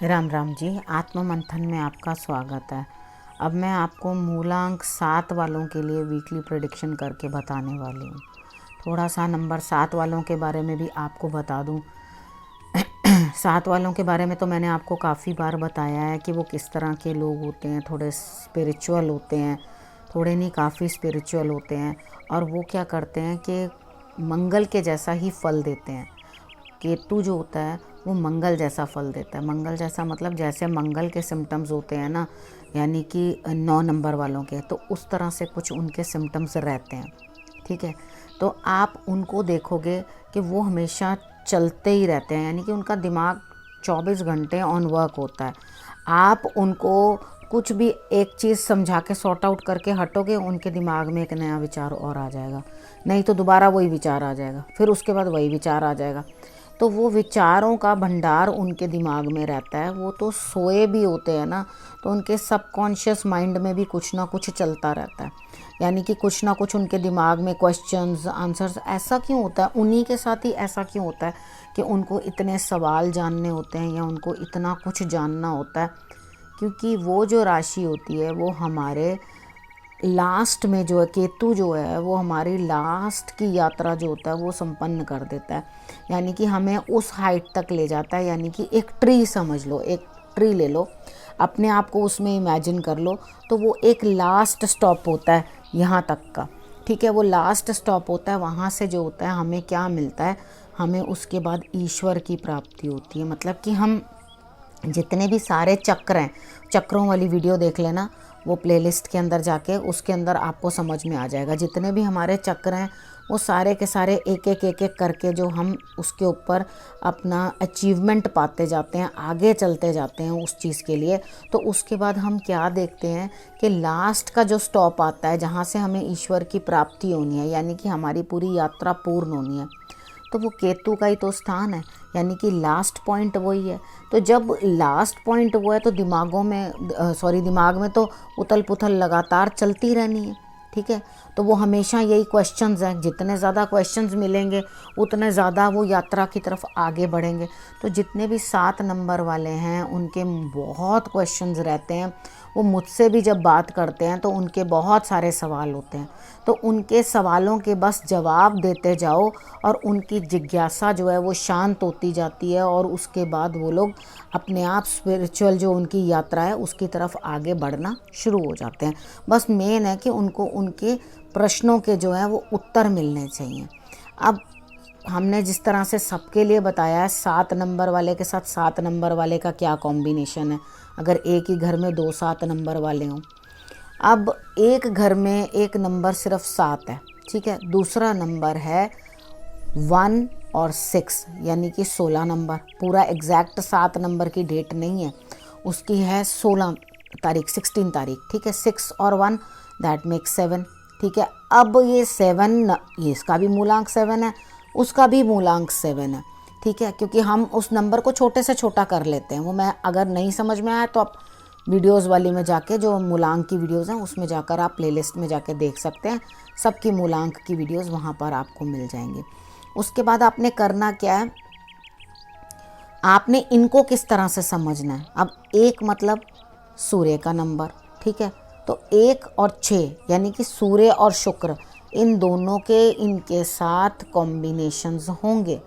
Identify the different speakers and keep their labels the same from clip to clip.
Speaker 1: राम राम जी। आत्म मंथन में आपका स्वागत है। अब मैं आपको मूलांक 7 वालों के लिए वीकली प्रेडिक्शन करके बताने वाली हूँ। थोड़ा सा नंबर 7 वालों के बारे में भी आपको बता दूँ। 7 वालों के बारे में तो मैंने आपको काफ़ी बार बताया है कि वो किस तरह के लोग होते हैं। थोड़े स्पिरिचुअल होते हैं, थोड़े नहीं काफ़ी स्पिरिचुअल होते हैं। और वो क्या करते हैं कि मंगल के जैसा ही फल देते हैं। केतु जो होता है वो मंगल जैसा फल देता है। मंगल जैसा मतलब जैसे मंगल के सिम्टम्स होते हैं ना, यानी कि 9 नंबर वालों के, तो उस तरह से कुछ उनके सिम्टम्स रहते हैं। ठीक है, तो आप उनको देखोगे कि वो हमेशा चलते ही रहते हैं, यानी कि उनका दिमाग 24 घंटे ऑन वर्क होता है। आप उनको कुछ भी एक चीज़ समझा के सॉर्ट आउट करके हटोगे, उनके दिमाग में एक नया विचार और आ जाएगा, नहीं तो दोबारा वही विचार आ जाएगा, फिर उसके बाद वही विचार आ जाएगा। तो वो विचारों का भंडार उनके दिमाग में रहता है। वो तो सोए भी होते हैं ना, तो उनके सबकॉन्शियस माइंड में भी कुछ ना कुछ चलता रहता है, यानी कि कुछ ना कुछ उनके दिमाग में क्वेश्चंस आंसर्स। ऐसा क्यों होता है उन्हीं के साथ ही, ऐसा क्यों होता है कि उनको इतने सवाल जानने होते हैं या उनको इतना कुछ जानना होता है? क्योंकि वो जो राशि होती है वो हमारे लास्ट में जो है, केतु जो है वो हमारी लास्ट की यात्रा जो होता है वो संपन्न कर देता है, यानी कि हमें उस हाइट तक ले जाता है। यानी कि एक ट्री समझ लो, एक ट्री ले लो, अपने आप को उसमें इमेजिन कर लो, तो वो एक लास्ट स्टॉप होता है यहाँ तक का। ठीक है, वो लास्ट स्टॉप होता है। वहाँ से जो होता है हमें क्या मिलता है, हमें उसके बाद ईश्वर की प्राप्ति होती है। मतलब कि हम जितने भी सारे चक्र हैं, चक्रों वाली वीडियो देख लेना, वो प्लेलिस्ट के अंदर जाके, उसके अंदर आपको समझ में आ जाएगा। जितने भी हमारे चक्र हैं वो सारे के सारे एक एक करके जो हम उसके ऊपर अपना अचीवमेंट पाते जाते हैं, आगे चलते जाते हैं उस चीज़ के लिए। तो उसके बाद हम क्या देखते हैं कि लास्ट का जो स्टॉप आता है, जहाँ से हमें ईश्वर की प्राप्ति होनी है, यानी कि हमारी पूरी यात्रा पूर्ण होनी है, तो वो केतु का ही तो स्थान है, यानी कि लास्ट पॉइंट वही है। तो जब लास्ट पॉइंट वो है तो दिमाग में तो उथल पुथल लगातार चलती रहनी है। ठीक है, तो वो हमेशा यही क्वेश्चंस हैं। जितने ज़्यादा क्वेश्चंस मिलेंगे उतने ज़्यादा वो यात्रा की तरफ आगे बढ़ेंगे। तो जितने भी 7 नंबर वाले हैं उनके बहुत क्वेश्चंस रहते हैं। वो मुझसे भी जब बात करते हैं तो उनके बहुत सारे सवाल होते हैं, तो उनके सवालों के बस जवाब देते जाओ और उनकी जिज्ञासा जो है वो शांत होती जाती है। और उसके बाद वो लोग अपने आप स्पिरिचुअल जो उनकी यात्रा है उसकी तरफ आगे बढ़ना शुरू हो जाते हैं। बस मेन है कि उनको उनके प्रश्नों के जो है वो उत्तर मिलने चाहिए। अब हमने जिस तरह से सबके लिए बताया है, 7 नंबर वाले के साथ 7 नंबर वाले का क्या कॉम्बिनेशन है, अगर एक ही घर में 2 7 नंबर वाले हों। अब एक घर में एक नंबर सिर्फ 7 है, ठीक है, दूसरा नंबर है 1 और 6, यानी कि 16 नंबर। पूरा एग्जैक्ट 7 नंबर की डेट नहीं है, उसकी है 16 तारीख, 16 तारीख। ठीक है, 6 और 1 दैट मेक्स 7। ठीक है, अब ये 7, ये इसका भी मूलांक 7 है, उसका भी मूलांक 7 है। ठीक है, क्योंकि हम उस नंबर को छोटे से छोटा कर लेते हैं। वो मैं अगर नहीं समझ में आया तो आप वीडियोस वाली में जाके, जो मूलांक की वीडियोस हैं उसमें जाकर आप प्लेलिस्ट में जाके देख सकते हैं। सबकी मूलांक की वीडियोस वहाँ पर आपको मिल जाएंगी। उसके बाद आपने करना क्या है, आपने इनको किस तरह से समझना है। अब 1 मतलब सूर्य का नंबर, ठीक है, तो 1 और 6 यानी कि सूर्य और शुक्र, इन दोनों के इनके साथ कॉम्बिनेशंस होंगे।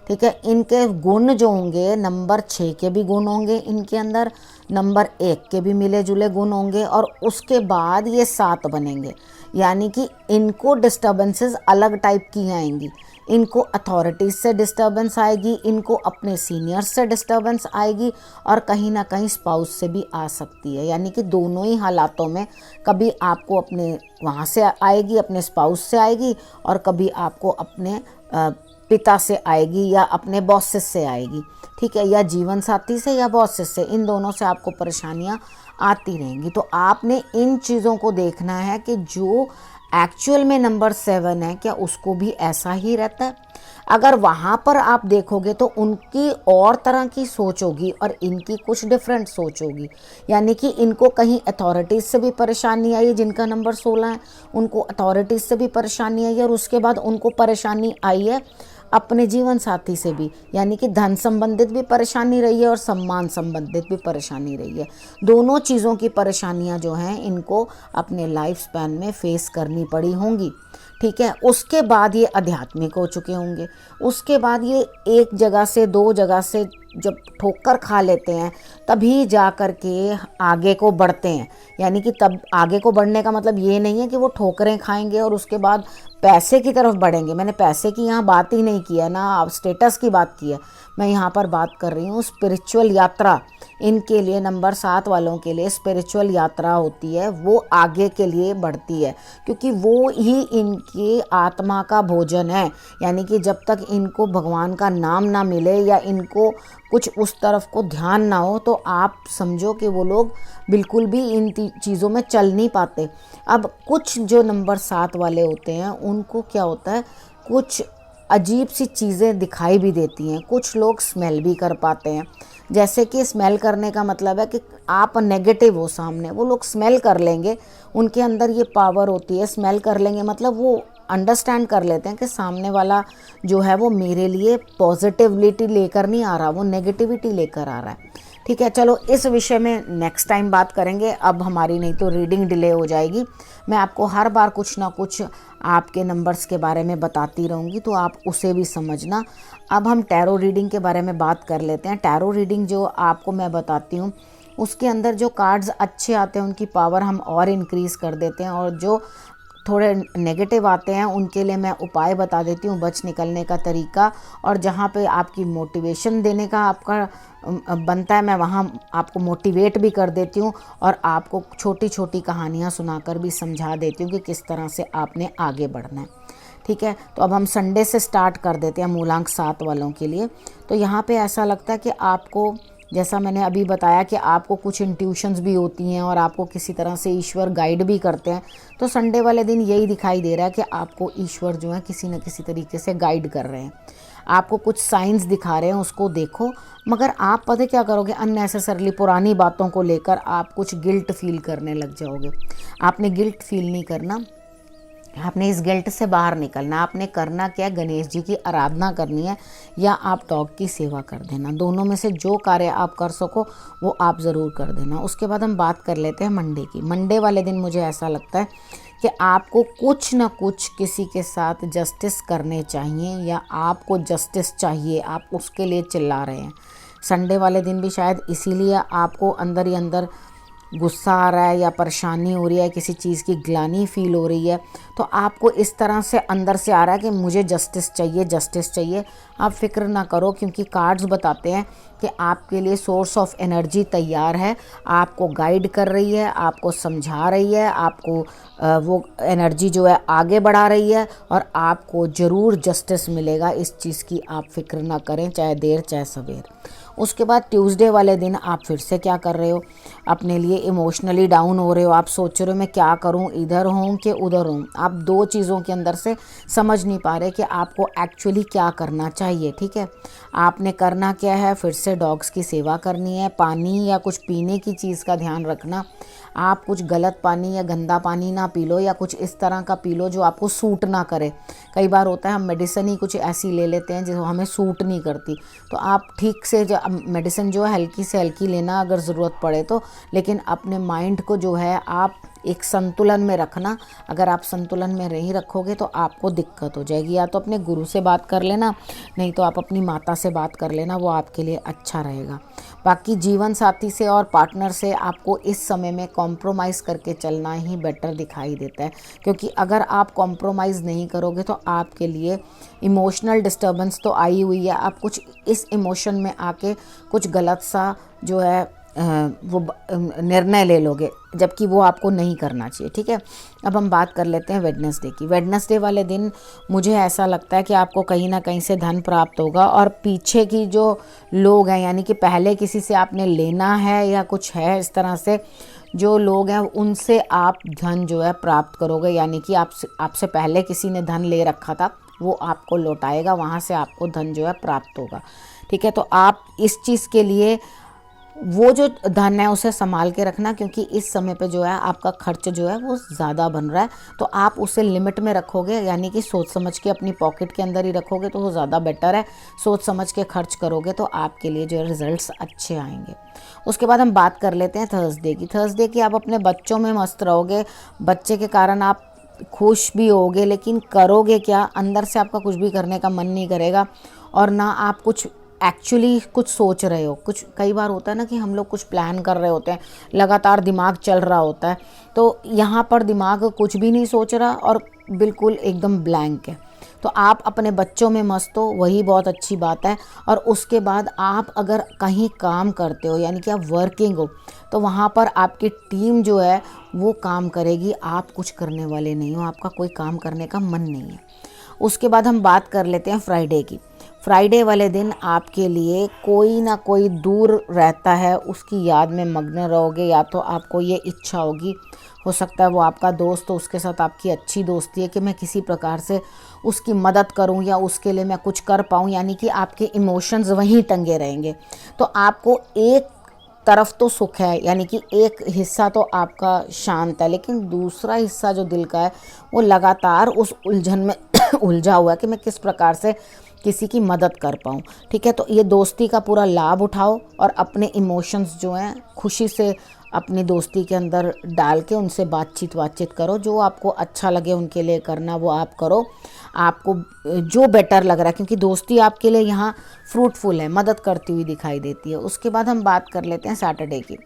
Speaker 1: ठीक है, इनके गुण जो होंगे, नंबर 6 के भी गुण होंगे इनके अंदर, नंबर 1 के भी मिले जुले गुण होंगे, और उसके बाद ये 7 बनेंगे। यानी कि इनको डिस्टर्बेंसेस अलग टाइप की आएंगी। इनको अथॉरिटीज़ से डिस्टर्बेंस आएगी, इनको अपने सीनियर्स से डिस्टर्बेंस आएगी, और कहीं ना कहीं स्पाउस से भी आ सकती है। यानी कि दोनों ही हालातों में कभी आपको अपने वहाँ से आएगी, अपने स्पाउस से आएगी, और कभी आपको अपने पिता से आएगी या अपने बॉसेस से आएगी। ठीक है, या जीवन साथी से या बॉसेस से, इन दोनों से आपको परेशानियाँ आती रहेंगी। तो आपने इन चीज़ों को देखना है कि जो एक्चुअल में नंबर 7 है क्या उसको भी ऐसा ही रहता है। अगर वहाँ पर आप देखोगे तो उनकी और तरह की सोच होगी और इनकी कुछ डिफरेंट सोच होगी। यानी कि इनको कहीं अथॉरिटीज़ से भी परेशानी आई, जिनका नंबर 16 है उनको अथॉरिटीज़ से भी परेशानी आई, और उसके बाद उनको परेशानी आई है अपने जीवन साथी से भी, यानी कि धन संबंधित भी परेशानी रही है और सम्मान संबंधित भी परेशानी रही है। दोनों चीज़ों की परेशानियां जो हैं इनको अपने लाइफ स्पैन में फेस करनी पड़ी होंगी, ठीक है। उसके बाद ये आध्यात्मिक हो चुके होंगे, उसके बाद ये एक जगह से दो जगह से जब ठोकर खा लेते हैं तभी जा कर के आगे को बढ़ते हैं। यानी कि तब आगे को बढ़ने का मतलब ये नहीं है कि वो ठोकरें खाएंगे और उसके बाद पैसे की तरफ बढ़ेंगे। मैंने पैसे की यहाँ बात ही नहीं की है ना, आप स्टेटस की बात की है। मैं यहाँ पर बात कर रही हूँ स्पिरिचुअल यात्रा। इनके लिए नंबर 7 वालों के लिए स्पिरिचुअल यात्रा होती है, वो आगे के लिए बढ़ती है क्योंकि वो ही इनकी आत्मा का भोजन है। यानी कि जब तक इनको भगवान का नाम ना मिले या इनको कुछ उस तरफ को ध्यान ना हो तो आप समझो कि वो लोग बिल्कुल भी इन चीज़ों में चल नहीं पाते। अब कुछ जो नंबर 7 वाले होते हैं उनको क्या होता है, कुछ अजीब सी चीज़ें दिखाई भी देती हैं, कुछ लोग स्मेल भी कर पाते हैं। जैसे कि स्मेल करने का मतलब है कि आप नेगेटिव हो सामने, वो लोग स्मेल कर लेंगे, उनके अंदर ये पावर होती है। स्मेल कर लेंगे मतलब वो अंडरस्टैंड कर लेते हैं कि सामने वाला जो है वो मेरे लिए पॉजिटिविटी लेकर नहीं आ रहा, वो नेगेटिविटी लेकर आ रहा है, ठीक है। चलो इस विषय में नेक्स्ट टाइम बात करेंगे, अब हमारी नहीं तो रीडिंग डिले हो जाएगी। मैं आपको हर बार कुछ ना कुछ आपके नंबर्स के बारे में बताती रहूँगी तो आप उसे भी समझना। अब हम टैरो रीडिंग के बारे में बात कर लेते हैं। टैरो रीडिंग जो आपको मैं बताती हूँ उसके अंदर जो कार्ड्स अच्छे आते हैं उनकी पावर हम और इंक्रीज़ कर देते हैं, और जो थोड़े नेगेटिव आते हैं उनके लिए मैं उपाय बता देती हूँ, बच निकलने का तरीका। और जहाँ पे आपकी मोटिवेशन देने का आपका बनता है मैं वहाँ आपको मोटिवेट भी कर देती हूँ और आपको छोटी छोटी कहानियाँ सुनाकर भी समझा देती हूँ कि किस तरह से आपने आगे बढ़ना है, ठीक है। तो अब हम संडे से स्टार्ट कर देते हैं मूलांक 7 वालों के लिए। तो यहाँ पे ऐसा लगता है कि आपको, जैसा मैंने अभी बताया कि आपको कुछ इंट्यूशंस भी होती हैं और आपको किसी तरह से ईश्वर गाइड भी करते हैं। तो संडे वाले दिन यही दिखाई दे रहा है कि आपको ईश्वर जो है किसी न किसी तरीके से गाइड कर रहे हैं, आपको कुछ साइंस दिखा रहे हैं, उसको देखो। मगर आप पता क्या करोगे, अननेसेसरली पुरानी बातों को लेकर आप कुछ गिल्ट फील करने लग जाओगे। आपने गिल्ट फील नहीं करना, आपने इस गिल्ट से बाहर निकलना। आपने करना क्या है, गणेश जी की आराधना करनी है या आप डॉग की सेवा कर देना। दोनों में से जो कार्य आप कर सको वो आप ज़रूर कर देना। उसके बाद हम बात कर लेते हैं मंडे की। मंडे वाले दिन मुझे ऐसा लगता है कि आपको कुछ ना कुछ किसी के साथ जस्टिस करने चाहिए या आपको जस्टिस चाहिए, आप उसके लिए चिल्ला रहे हैं। संडे वाले दिन भी शायद इसीलिए आपको अंदर ही अंदर गुस्सा आ रहा है या परेशानी हो रही है, किसी चीज़ की ग्लानि फील हो रही है, तो आपको इस तरह से अंदर से आ रहा है कि मुझे जस्टिस चाहिए, जस्टिस चाहिए। आप फिक्र ना करो क्योंकि कार्ड्स बताते हैं कि आपके लिए सोर्स ऑफ एनर्जी तैयार है, आपको गाइड कर रही है, आपको समझा रही है, आपको वो एनर्जी जो है आगे बढ़ा रही है और आपको ज़रूर जस्टिस मिलेगा। इस चीज़ की आप फिक्र ना करें, चाहे देर चाहे सवेर। उसके बाद ट्यूसडे वाले दिन आप फिर से क्या कर रहे हो, अपने लिए इमोशनली डाउन हो रहे हो। आप सोच रहे हो मैं क्या करूं, इधर हूं कि उधर हूं। आप दो चीज़ों के अंदर से समझ नहीं पा रहे कि आपको एक्चुअली क्या करना चाहिए, ठीक है। आपने करना क्या है, फिर से डॉग्स की सेवा करनी है, पानी या कुछ पीने की चीज़ का ध्यान रखना। आप कुछ गलत पानी या गंदा पानी ना पी लो या कुछ इस तरह का पी लो जो आपको सूट ना करे। कई बार होता है हम मेडिसिन ही कुछ ऐसी ले लेते हैं जो हमें सूट नहीं करती, तो आप ठीक से जो मेडिसिन जो है हल्की से हल्की लेना अगर ज़रूरत पड़े तो, लेकिन अपने माइंड को जो है आप एक संतुलन में रखना। अगर आप संतुलन में नहीं रखोगे तो आपको दिक्कत हो जाएगी। या तो अपने गुरु से बात कर लेना, नहीं तो आप अपनी माता से बात कर लेना, वो आपके लिए अच्छा रहेगा। बाकी जीवन साथी से और पार्टनर से आपको इस समय में कॉम्प्रोमाइज़ करके चलना ही बेटर दिखाई देता है, क्योंकि अगर आप कॉम्प्रोमाइज़ नहीं करोगे तो आपके लिए इमोशनल डिस्टर्बेंस तो आई हुई है, आप कुछ इस इमोशन में आके कुछ गलत सा जो है वो निर्णय ले लोगे, जबकि वो आपको नहीं करना चाहिए, ठीक है। अब हम बात कर लेते हैं वेडनेसडे की। वेडनेसडे वाले दिन मुझे ऐसा लगता है कि आपको कहीं ना कहीं से धन प्राप्त होगा, और पीछे की जो लोग हैं, यानी कि पहले किसी से आपने लेना है या कुछ है इस तरह से, जो लोग हैं उनसे आप धन जो है प्राप्त करोगे। यानी कि आपसे पहले किसी ने धन ले रखा था वो आपको लौटाएगा, वहाँ से आपको धन जो है प्राप्त होगा, ठीक है। तो आप इस चीज़ के लिए वो जो धन है उसे संभाल के रखना, क्योंकि इस समय पे जो है आपका खर्च जो है वो ज़्यादा बन रहा है, तो आप उसे लिमिट में रखोगे, यानी कि सोच समझ के अपनी पॉकेट के अंदर ही रखोगे तो वो ज़्यादा बेटर है। सोच समझ के खर्च करोगे तो आपके लिए जो है रिजल्ट्स अच्छे आएंगे। उसके बाद हम बात कर लेते हैं थर्सडे की। थर्सडे की आप अपने बच्चों में मस्त रहोगे, बच्चे के कारण आप खुश भी होगे, लेकिन करोगे क्या, अंदर से आपका कुछ भी करने का मन नहीं करेगा, और ना आप कुछ एक्चुअली कुछ सोच रहे हो। कुछ कई बार होता है ना कि हम लोग कुछ प्लान कर रहे होते हैं, लगातार दिमाग चल रहा होता है, तो यहाँ पर दिमाग कुछ भी नहीं सोच रहा और बिल्कुल एकदम ब्लैंक है। तो आप अपने बच्चों में मस्त हो, वही बहुत अच्छी बात है। और उसके बाद आप अगर कहीं काम करते हो, यानी कि आप वर्किंग हो, तो वहाँ पर आपकी टीम जो है वो काम करेगी, आप कुछ करने वाले नहीं हो, आपका कोई काम करने का मन नहीं है। उसके बाद हम बात कर लेते हैं फ्राइडे की। फ्राइडे वाले दिन आपके लिए कोई ना कोई दूर रहता है, उसकी याद में मग्न रहोगे, या तो आपको ये इच्छा होगी, हो सकता है वो आपका दोस्त हो, उसके साथ आपकी अच्छी दोस्ती है कि मैं किसी प्रकार से उसकी मदद करूं या उसके लिए मैं कुछ कर पाऊं, यानी कि आपके इमोशंस वहीं टंगे रहेंगे। तो आपको एक तरफ तो सुख है, यानी कि एक हिस्सा तो आपका शांत है, लेकिन दूसरा हिस्सा जो दिल का है वो लगातार उस उलझन में उलझा हुआ है कि मैं किस प्रकार से किसी की मदद कर पाऊँ। ठीक है, तो ये दोस्ती का पूरा लाभ उठाओ और अपने इमोशंस जो हैं खुशी से अपनी दोस्ती के अंदर डाल के उनसे बातचीत करो, जो आपको अच्छा लगे उनके लिए करना वो आप करो, आपको जो बेटर लग रहा है, क्योंकि दोस्ती आपके लिए यहाँ फ्रूटफुल है, मदद करती हुई दिखाई देती है। उसके बाद हम बात कर लेते हैं सैटरडे की।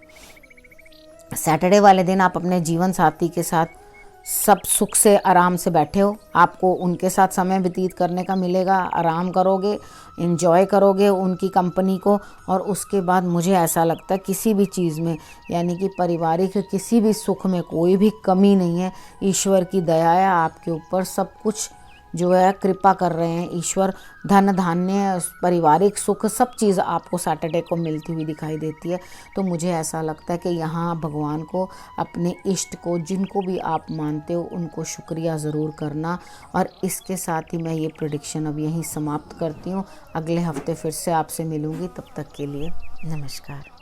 Speaker 1: सैटरडे वाले दिन आप अपने जीवन साथी के साथ सब सुख से आराम से बैठे हो, आपको उनके साथ समय व्यतीत करने का मिलेगा, आराम करोगे, एंजॉय करोगे उनकी कंपनी को। और उसके बाद मुझे ऐसा लगता है किसी भी चीज़ में, यानी कि पारिवारिक किसी भी सुख में कोई भी कमी नहीं है। ईश्वर की दया है आपके ऊपर, सब कुछ जो है कृपा कर रहे हैं ईश्वर। धन धान्य पारिवारिक सुख सब चीज़ आपको सैटरडे को मिलती हुई दिखाई देती है। तो मुझे ऐसा लगता है कि यहाँ भगवान को, अपने इष्ट को, जिनको भी आप मानते हो उनको शुक्रिया ज़रूर करना। और इसके साथ ही मैं ये प्रेडिक्शन अब यहीं समाप्त करती हूँ। अगले हफ्ते फिर से आपसे मिलूँगी, तब तक के लिए नमस्कार।